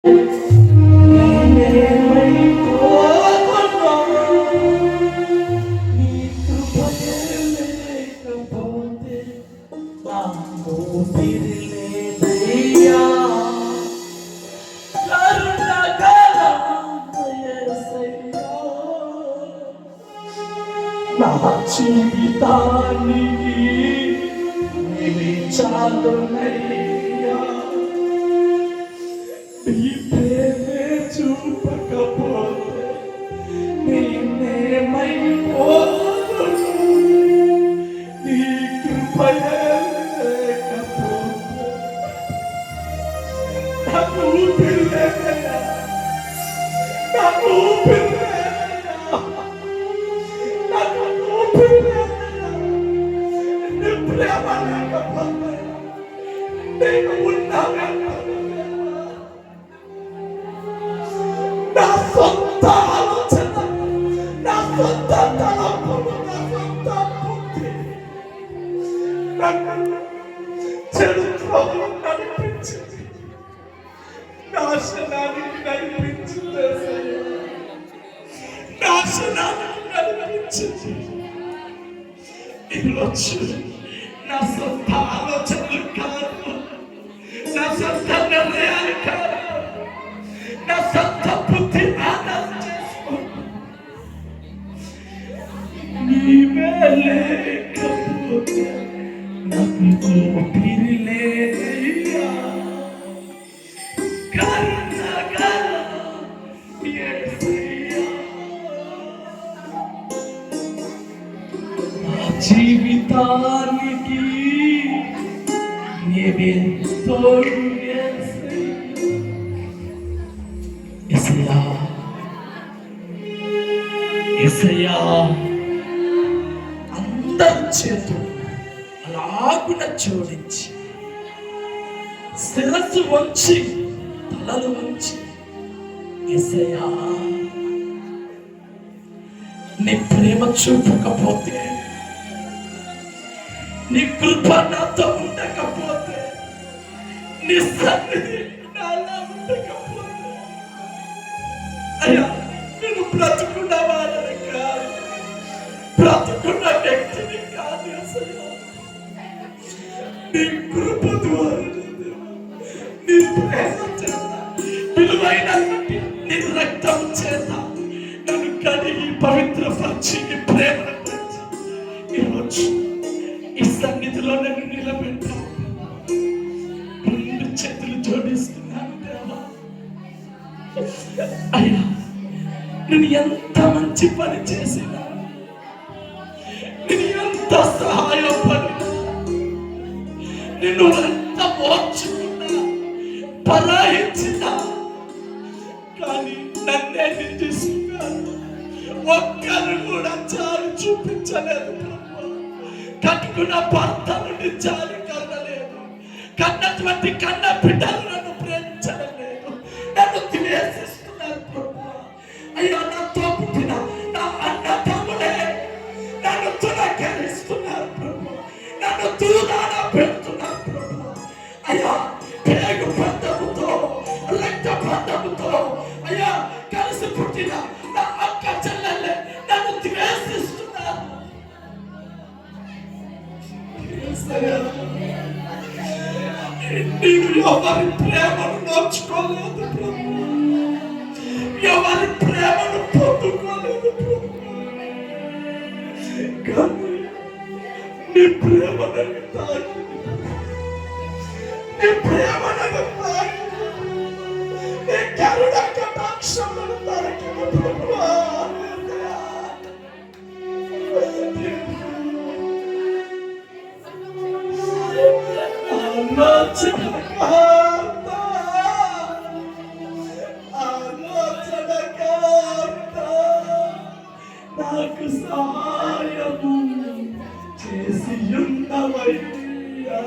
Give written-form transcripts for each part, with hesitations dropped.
నా జీవితానికి నీవే చాలునయ్యా. నీ ప్రేమే చూపకపోతే నేనేమైపోదును. నీ కృపయే లేకపోతే నాకు ఊపిరి లేదయ్యా, నాకు ఊపిరి నేను ఉన్నాను. నా సొంత ఆలోచన, నా సొంత తలంపులు, నా సొంత బుద్ధి నన్ను చెడు త్రోవలో నడిపించింది, నాశనానికి నడిపించింది, నాశనానికి నడిపించింది. ఈరోజు నా సొంత ఆలోచనలు కాదు, నా సొంత నిర్ణయాలు కాదు, నా సొంత బుద్ధి ఆధారం చేసుకో. నీవే లేకపోతే నాకు ఊపిరి లేదయ్యా. కరుణగా యేసయ్యా, నా జీవితానికి నీవే తోడు యేసయ్యా. యేసయ్యా, అందరి చేతులు అలాగున జోడించి శిరస్సు వంచి తలలు వంచి, యేసయ్యా నీ ప్రేమ చూపకపోతే, నీ కృప నాతో ఉండకపోతే, నీ సన్నిధి నాలో ఉండకపోతే, అయ్యా నేను బ్రతుకున్న వాళ్ళని కాదు, బ్రతుకున్న వ్యక్తిని కాదు యేసయ్యా. నీ కృప ద్వారా, నీ ప్రేమ చేత, విలువైన నీ రక్తం చేత నన్ను కడిగి పవిత్రపరిచి, నీ ప్రేమను పంచి ఈరోజు ఈ సన్నిధిలో నన్ను నిలబెట్టావు. రెండు చేతులు జోడిస్తున్నాను దేవా. అయ్యా, నేను ఎంత మంచి పని చేసినా, నేను ఎంత సహాయపడినా, నిన్ను ఎంత మోర్చుకున్నా, పరాయించినా, కానీ నన్నే నిందిస్తున్నాను. ఒక్కరు కూడా చాలు చూపించలేదు. కట్టుకున్న భర్త నుండి చాలు కనలేదు, కన్నటువంటి కన్న బిడ్డలు నన్ను ప్రేమించలేదు, నన్ను ద్వేషిస్తున్నారు ప్రభు. అయ్యా, నాతో పుట్టిన నా అన్న తమ్ముడే నన్ను తునకరిస్తున్నారు ప్రభు, నన్ను దూరాన పెడుతున్నారు ప్రభు. అయ్యా, పేగు బంధముతో, రక్త బంధముతో అయ్యా కలిసి పుట్టిన నా అక్క చెల్లెలే నన్ను ద్వేషిస్తున్నారు. నీవు ఎవరి ప్రేమను నోచుకోలేదు ప్రభు, ఎవరి ప్రేమను పొందుకోలేదు ప్రభు, కానీ నీ ప్రేమ నన్ను తాకింది, నీ ప్రేమ నన్ను తాకింది, నీ కరుణ కటాక్షం నన్ను తాకింది ప్రభు. నాకు సహాయము చేసి ఉన్నవయ్యా.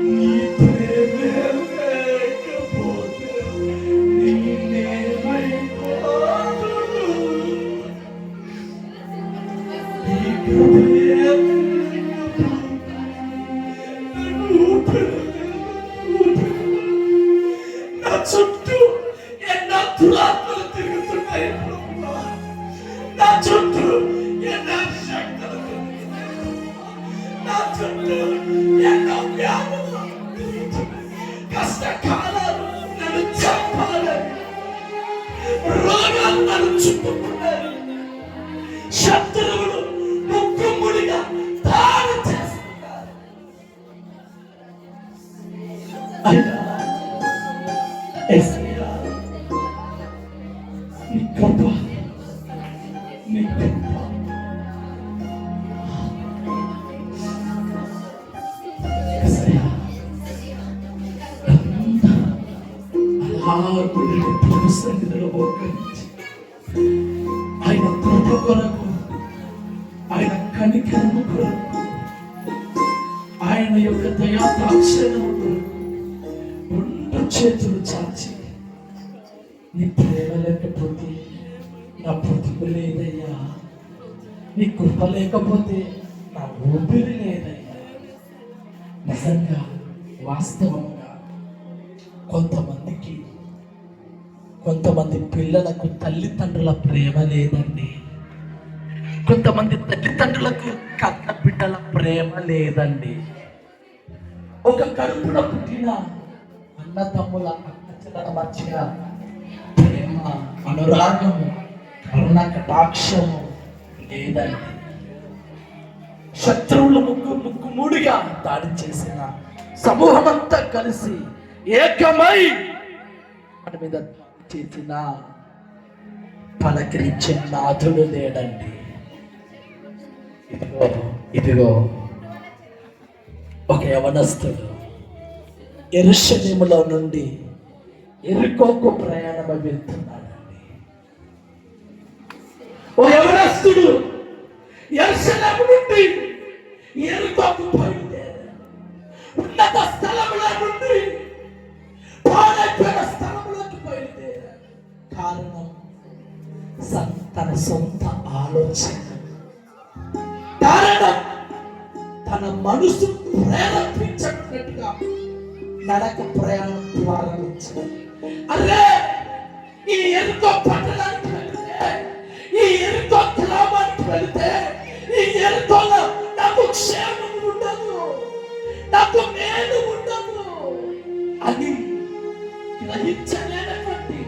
నీ ప్రేమే లేకపోతే నేనేమైపోదును. నీ ప్రేమే చుట్టూ ఎన్నో దురాత్మలు తిరుగుతున్నాయి ప్రభువా. నా చుట్టూ ఎన్నో శక్తులు తిరుగుతున్నాయి ప్రభువా. నా చుట్టూ ఎన్నో వ్యాధులు తిరుగుతున్నాయి. కష్టకాలాలు నన్ను చంపాలని, రోగాలు నన్ను చుట్టుకున్నాయి. శత్రువులు ముక్కుముడిగా దాడి చేస్తున్నారు. అయ్యా యేసయ్యా, నీ కృప, నీ కృప. యేసయ్యా, అలా ప్రభు సన్నిధిలో మోకరించి ఆయన కృప కొరకు, ఆయన కనికరము కొరకు, ఆయన యొక్క దయాదాక్షిణ్యము కొరకు రెండు చేతులు చాచి, నీ ప్రేమ లేకపోతే నా బ్రతుకు లేదయ్యా, నీ కృప లేకపోతే నా ఊపిరి లేదయ్యా. నిజంగా వాస్తవంగా కొంతమంది పిల్లలకు తల్లిదండ్రుల ప్రేమ లేదండి. కొంతమంది తల్లిదండ్రులకు కన్న బిడ్డల ప్రేమ లేదండి. ఒక కడుపున పుట్టిన అన్నదమ్ముల అక్కచెల్లెల మధ్య ప్రేమ, అనురాగము, కరుణ కటాక్షము లేదండి. శత్రువులు ముక్కుముడిగా దాడి చేసిన సమూహం అంతా కలిసి ఏకమై మన మీద చేసిన పలకరించే నాథుడు లేడండి. ఇదిగో ఒక యవనస్తుడు యెరూషలేములో నుండి యెరికోకు ప్రయాణం వెళ్తున్నాడండి. ఓ యవనస్తుడు యెరూషలేము నుండి యెరికోకు బయలుదేరాడు. ఉన్నత స్థలముల నుండి పాడైపోయిన స్థలములోకి బయలుదేరాడు. కారణం తన సొంత ఆలోచన, కారణం తన మనసు ప్రేరేపించినట్టుగా నడక ప్రయాణం ప్రారంభించాడు. అరే, ఈ ఎరుకో పట్టణానికి వెళితే, ఈ ఎరుకో గ్రామానికి వెళితే, ఈ ఎరుకోలో నాకు క్షేమం ఉండదు, నాకు మేలు ఉండదు అని గ్రహించలేనటువంటి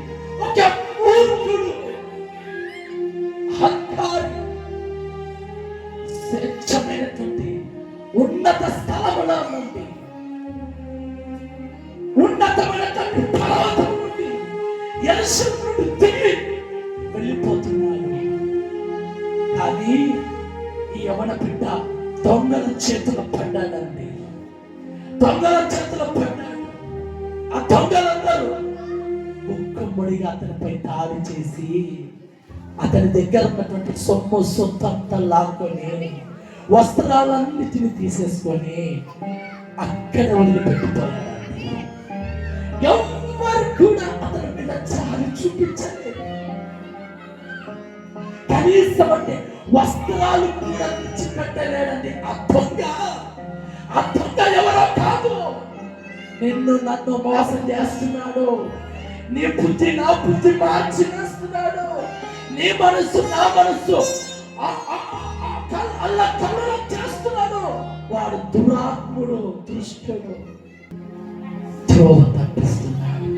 ఒక మూర్ఖుడు, హంకారి, స్వేచ్ఛమైనటువంటి ఉన్నత స్థలముల నుండి, ఉన్నతమైనటువంటి పర్వతం నుండి, యెరూషలేము నుండి తిరిగి వెళ్ళిపోతున్నాడు. కానీ ఈ యవన బిడ్డ దొంగల చేతులు పడ్డాడండి. దొంగల చేతులు పడ్డాడు. ఆ దొంగలందరూ ముక్కుముడిగా అతనిపై దాడి చేసి అతని దగ్గర ఉన్నటువంటి సొమ్ము సొత్తంతా లాక్కొని వస్త్రాలన్నిటిని తీసేసుకొని అక్కడ వదిలిపెట్టిపోయాడు. ఎవరు కూడా అతని మీద జాలి చూపించలేదు. కనీసం అంటే వస్త్రాలు కూడా విడిచిపెట్టలేడండి. ఆ దొంగ ఎవరో కాదు, నిన్ను నన్ను మోసం చేస్తున్నాడు. నీ బుద్ధి నా బుద్ధి మార్చి వేస్తున్నాడు. నీ మనసు నా మనసు అల్లా కల్లా చేస్తున్నాడు. వాడు దురాత్ముడు, దుష్టుడు, త్రోవ తప్పిస్తున్నాడు.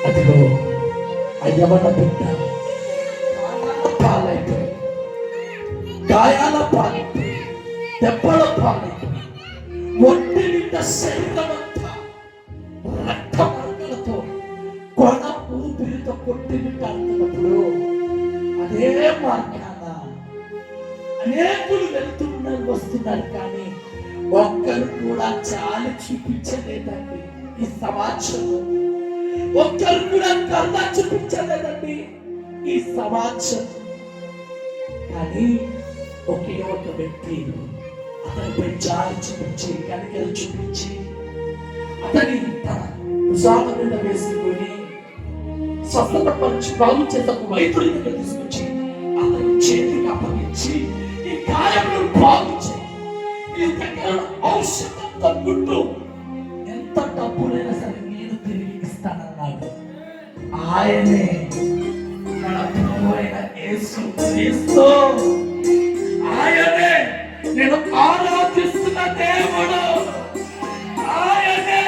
అదిగో అయ్యవన్న బిడ్డ పాలైపోయి, గాయాల పాలైపోయి, దెబ్బల పాలైపోయి, ఒంటి నిండా శరీరం అంతా రక్త మార్గలతో కొన ఊపిరితో కొట్టినప్పుడు అదే మార్గాన అనేకులు వస్తున్నారు. కానీ ఒక్కరు కూడా జాలి చూపించలేదండి. ఈ సమాజంలో ఒక్కరు కూడా కరుణ చూపించలేదండి ఈ సమాజం. కానీ ఒకే ఒక వ్యక్తి అతనిపై జాలి చూపించి, కనికలు చూపించి, అతని తన భుజాల మీద వేసుకొని స్వస్థత పరీక్ష బాగు చేత వైద్యుడి దగ్గర తీసుకొచ్చి అతని చేతికి అప్పగించి, ఈ గాయమును బాగు చేయి, నీ దగ్గర ఔషధం తగ్గుంటూ ఎంత డబ్బులైనా సరే ఆయనే మన ప్రభు అయిన యేసు క్రీస్తు. ఆయనే నేను ఆరాధిస్తున్న దేవుడు. ఆయనే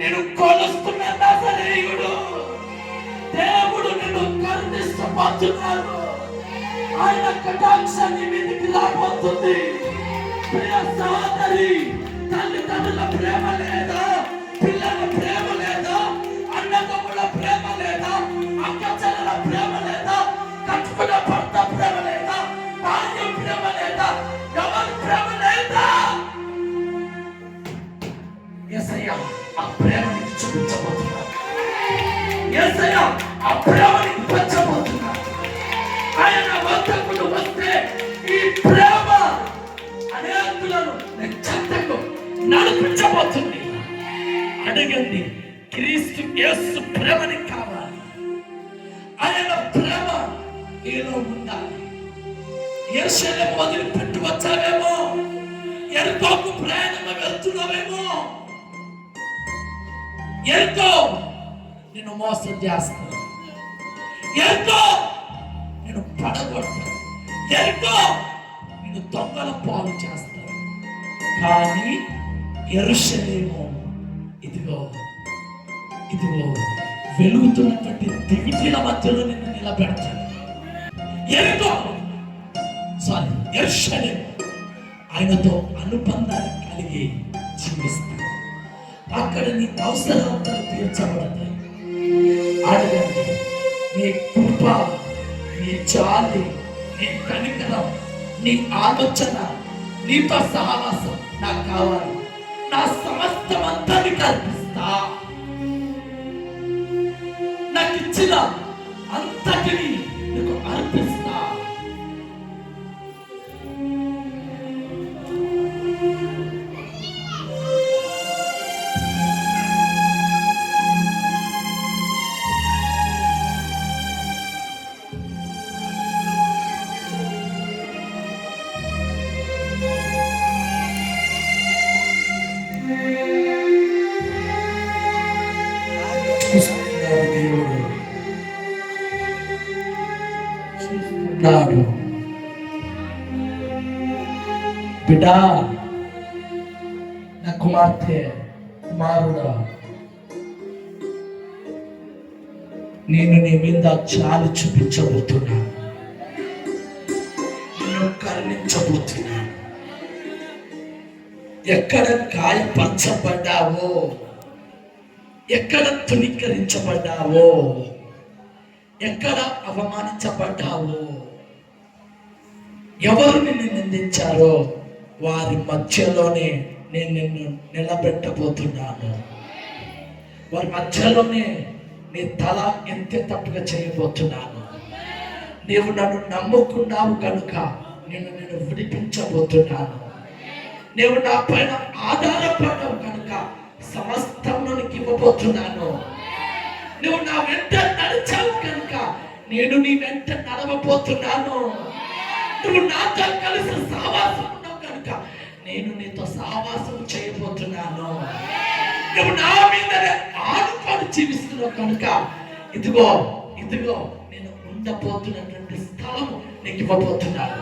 నేను కొలుస్తున్న నజరేయుడు. దేవుడు నేను కరుణిస్తబోతున్నాను. ఆయన కటాక్షాన్ని మీదకి రాబోతుంది. ప్రియ సహోదరి, తల్లిదండ్రుల ప్రేమ లేదా? పిల్లల ప్రేమ లేదా? అన్నదమ్ముల ప్రేమ లేదా? అక్కచెల్లెల ప్రేమ లేదా? కట్టుకున్న భర్త ప్రేమ లేదా? భార్య ప్రేమ లేదా? ఎవరి ప్రేమ లేదా? యేసయ్య ఆ ప్రేమని చూపించబోతున్నాడు. యేసయ్య ఆ ప్రేమని పంచబోతున్నాడు. ఆయన వద్దకు వస్తే ఈ ప్రేమ అనేకులను చెత్తకు నడిపించబోతుంది. అడగండి, క్రీస్తు యేసు ప్రేమని కావాలి. ఆయన ప్రేమ నీలో ఉండాలి. యెరూషలేము వదిలిపెట్టి వచ్చావేమో, యెరికోకు ప్రయాణం వెళ్తున్నావేమో. యెరికో నిన్ను మోసం చేస్తాను. యెరికో నిన్ను పడగొడతాను. యెరికో నిన్ను దొంగల పాలు చేస్తాను. కానీ యెరూషలేము ఇదిగో ఇదిగో వెలుగుతున్నటువంటి దివిటీల మధ్యలో నిన్ను నిలబెడతాను. యెరూషలేము ఆయనతో అనుబంధాన్ని కలిగి జీవిస్తాను. అక్కడ నీ అవసరాలు తీర్చబడతాయి. అడగండి, నీ కృప, నీ జాలి, నీ కనికరం, నీ ఆలోచన, నీతో సహవాసం నాకు కావాలి. నా సమస్తం అంతా నీకు అర్పిస్తా. నాకు ఇచ్చిన అంతటిని నీకు అర్పిస్తా. దేవుడు చూస్తున్నాడు. బిడ్డా, నా కుమార్తె, కుమారుడా, నేను నీ మీద చాలు చూపించబోతున్నాను. నిన్ను కరుణించబోతున్నాను. ఎక్కడ గాయపరచబడ్డావో, ఎక్కడ తుణీకరించబడ్డావో, ఎక్కడ అవమానించబడ్డావో, ఎవరు నిన్ను నిందించారో వారి మధ్యలోనే నేను నిన్ను నిలబెట్టబోతున్నాను. వారి మధ్యలోనే నీ తల ఎత్తేటట్టుగా చేయబోతున్నాను. నీవు నన్ను నమ్ముకున్నావు కనుక నేను విడిపించబోతున్నాను. నీవు నా పైన ఆధారపడ్డావు కనుక సమస్తమును నీకు ఇవ్వబోతున్నాను. నువ్వు నా వెంట నడిచావు కనుక నేను నీ వెంట నడవబోతున్నాను. నువ్వు నాతో కలిసి సహవాసం ఉన్నావు కనుక నేను నీతో సహవాసం చేయబోతున్నాను. నువ్వు నా మీదనే ఆనుకొని జీవిస్తున్నావు కనుక ఇదిగో ఇదిగో నేను ఉండబోతున్నటువంటి స్థలము నీకు ఇవ్వబోతున్నాను.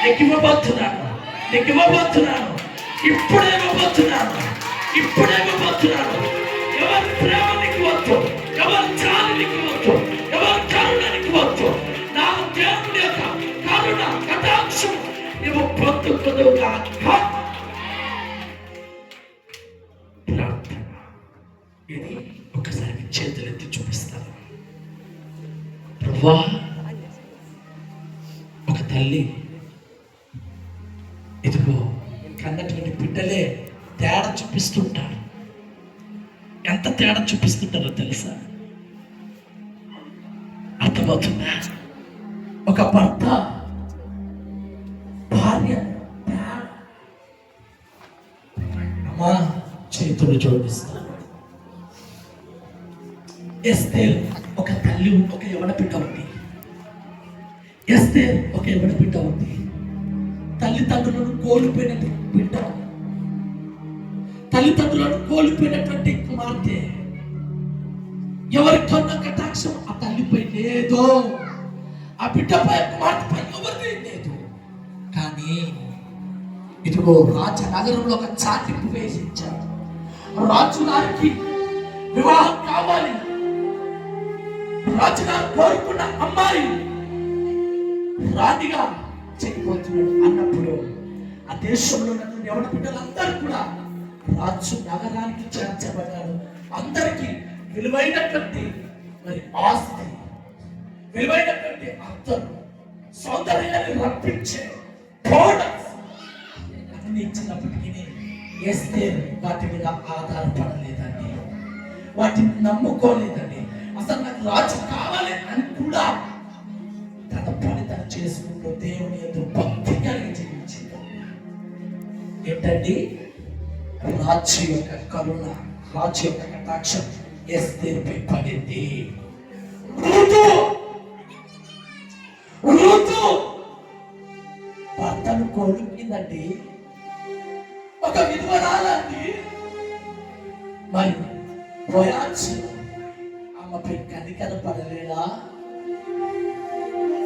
నీకు ఇవ్వబోతున్నాను. నీకు ఇవ్వబోతున్నాను. ఇప్పుడే ఇవ్వబోతున్నాను. ఇప్పుడే ఇవ్వబోతున్నాను. ఎవరి ప్రేమ నీకు వచ్చు, ఎవరి చాలు నీకు వచ్చు, ఎవరి కరుణ నీకు వచ్చు. నా దేవుని యొక్క కరుణ కటాక్షం నువ్వు పొందుకునుగా. ప్రార్థన ఇది ఒకసారి చేతులెత్తి చూపిస్తాను. ప్రభువా, ఒక తల్లి ఇదిగో కన్నటువంటి బిడ్డలే తేడా చూపిస్తుంటారు. ఎంత తేడా చూపిస్తుంటారో తెలుసా? అర్థమవుతుందా? ఒక భర్త భార్య అమ్మా చేతులు జోడిస్తారు. ఎస్తేర్ ఒక తల్లి, ఒక యవన బిడ్డ ఉంది. ఎస్తేర్ ఒక యవన బిడ్డ ఉంది. తల్లిదండ్రులను కోల్పోయిన బిడ్డ, తల్లిదండ్రులను కోల్పోయినటువంటి కుమార్తె. ఎవరికన్నా కటాక్షం ఆ తల్లిపై లేదు, ఆ బిడ్డపై కుమార్తెపై ఎవరిది లేదు. కానీ ఇదిగో రాజనగరంలో ఒక చాటింపు వేసించారు. రాజుగారికి వివాహం కావాలి, రాజుగారు కోరుకున్న అమ్మాయి రాణిగా చెడిపోతున్నాడు అన్నప్పుడు ఆ దేశంలో ఉన్న ఎవరి బిడ్డలందరూ కూడా రాజు నగరానికి చేర్చబడ్డారు. అందరికీ విలువైనటువంటి మరి ఆస్తి, విలువైనటువంటి అర్థం, సౌందర్యాన్ని రప్పించే బోనస్ అన్ని ఇచ్చినప్పటికీ ఎస్తేరు వాటి మీద ఆధారపడలేదండి, వాటిని నమ్ముకోలేదండి. అసలు నాకు రాజు కావాలి అని కూడా తన పని తను చేసుకుంటూ దేవుని ఎదురు భక్తి కలిగి జీవించింది. ఏంటండి? రాజు యొక్క కరుణ, రాజు యొక్క కటాక్షం ఎస్తేరుపై పడింది. రూతు భర్తను కోల్పోయిందండి, ఒక విధవరాలండి. మరి బోయాజు ఆమెపై కనికరపడలేదా?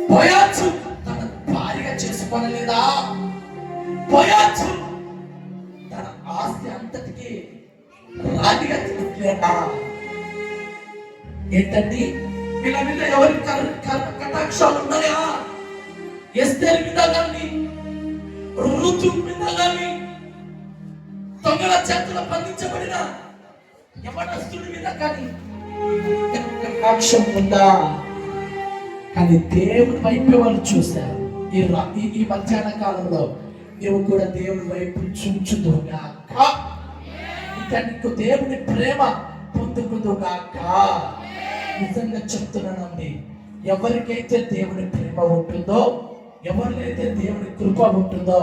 బోయాజు తన భార్యగా చేసుకోనలేదా? బోయాజు తన ఆస్తి అంతటికి రాణిగా తీయలేదా? ఏంటండి? వీళ్ళ మీద ఎవరి కటాక్షాలు ఉన్నాయా? ఎస్తేరు మీద కానీ, ఋతు మీద కానీ, దొంగల చేతుల బంధించబడిన యవనస్తుడి మీద కానీ కటాక్షం ఉందా? కానీ దేవుడి వైపు వాళ్ళు చూశారు. ఈ మధ్యాహ్న కాలంలో నువ్వు కూడా దేవుడి వైపు చూచుదుగాక, ఇక నీకు దేవుని ప్రేమ పొందుకుదుగాక. నిజంగా చెప్తున్నానండి, ఎవరికైతే దేవుని ప్రేమ ఉంటుందో, ఎవరికైతే దేవుని కృప ఉంటుందో,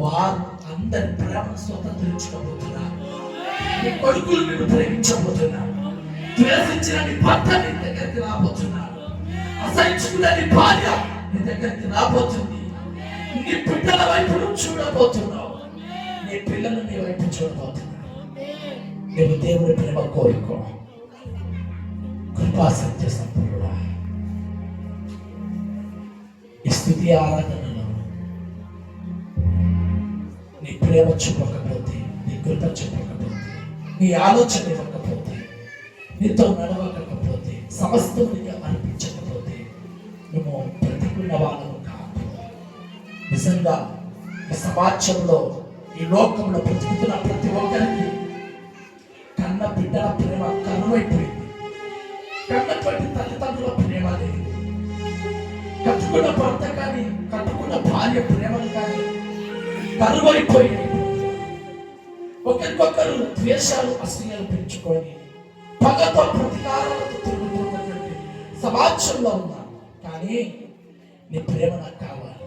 వారు అందరి ప్రేమను స్వతంత్రించుకోబోతున్నారు. నీ కొడుకులు నిన్ను ప్రేమించబోతున్నారు, ద్వేషించిన నీ భర్త నీ దగ్గరికి రాబోతున్నారు, అసహించుకున్న నీ భార్య నీ దగ్గరికి రాబోతుంది. నీ బిడ్డల వైపు చూడబోతున్నావు, నీ పిల్లలు నీ వైపు చూడబోతున్నారు. నేను దేవుని ప్రేమ కోరుకో. కృపా సత్య సంపూర్ణ ఈ స్థితి ఆరాధనలో నీ ప్రేమ చూపకపోతే, నీ కృప చూపకపోతే, నీ ఆలోచన ఇవ్వకపోతే, నీతో నడవకపోతే, సమస్తం నీకు అనిపించకపోతే నువ్వు బ్రతికున్న వాళ్ళము కాదు. నిజంగా ఈ సమాజంలో, ఈ లోకంలో బ్రతుకుతున్న ప్రతి ఒక్కరికి కన్న బిడ్డల ప్రేమ కరువైపోయింది. కన్నటువంటి తల్లిదండ్రుల ప్రేమ లేదు, కట్టుకున్న భర్త కానీ, కట్టుకున్న భార్య ప్రేమలు కానీ కరువైపోయాయి. ఒకరికొకరు ద్వేషాలు, అసూయలు పెంచుకొని పగతో ప్రతికారాలతో తిరుగుతున్నటువంటి సమాజంలో ఉన్నాం. కానీ నీ ప్రేమ నాకు కావాలి.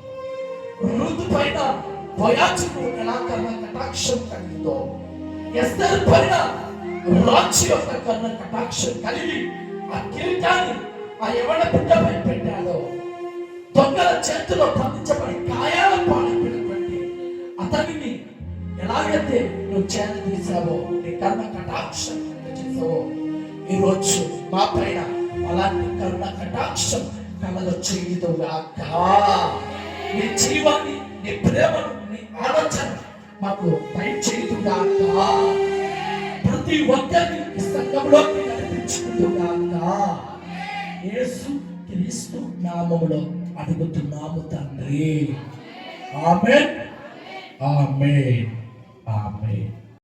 ఋతు పైన బోయాజుకు ఎలా కటాక్షం కలిగిందో, ఎస్తేరు పైన రాజు యొక్క కటాక్షం కలిగి ఆ కిరీటాన్ని ఆ యవన బిడ్డపై పెట్టాడో, దొంగల చేతిలో బంధించబడి గాయాల పాలైపోయినటువంటి అతనిని ఎలాగైతే నువ్వు చేత తీసావో, నీ కటాక్షం చేసావో, ఈరోజు మా పైన అలాంటి కటాక్షం కళలో చేయదుగాక. నీ జీవాన్ని, నీ ప్రేమను, నీ ఆలోచన మాకు పై చేయదుగాక. ప్రతి ఒక్కరిని ఈ సంఘంలోకి నడిపించుకుంటుగాక. యేసు క్రీస్తు నామములో అడుగుతున్నాము తండ్రి. ఆమేన్, ఆమేన్, ఆమేన్.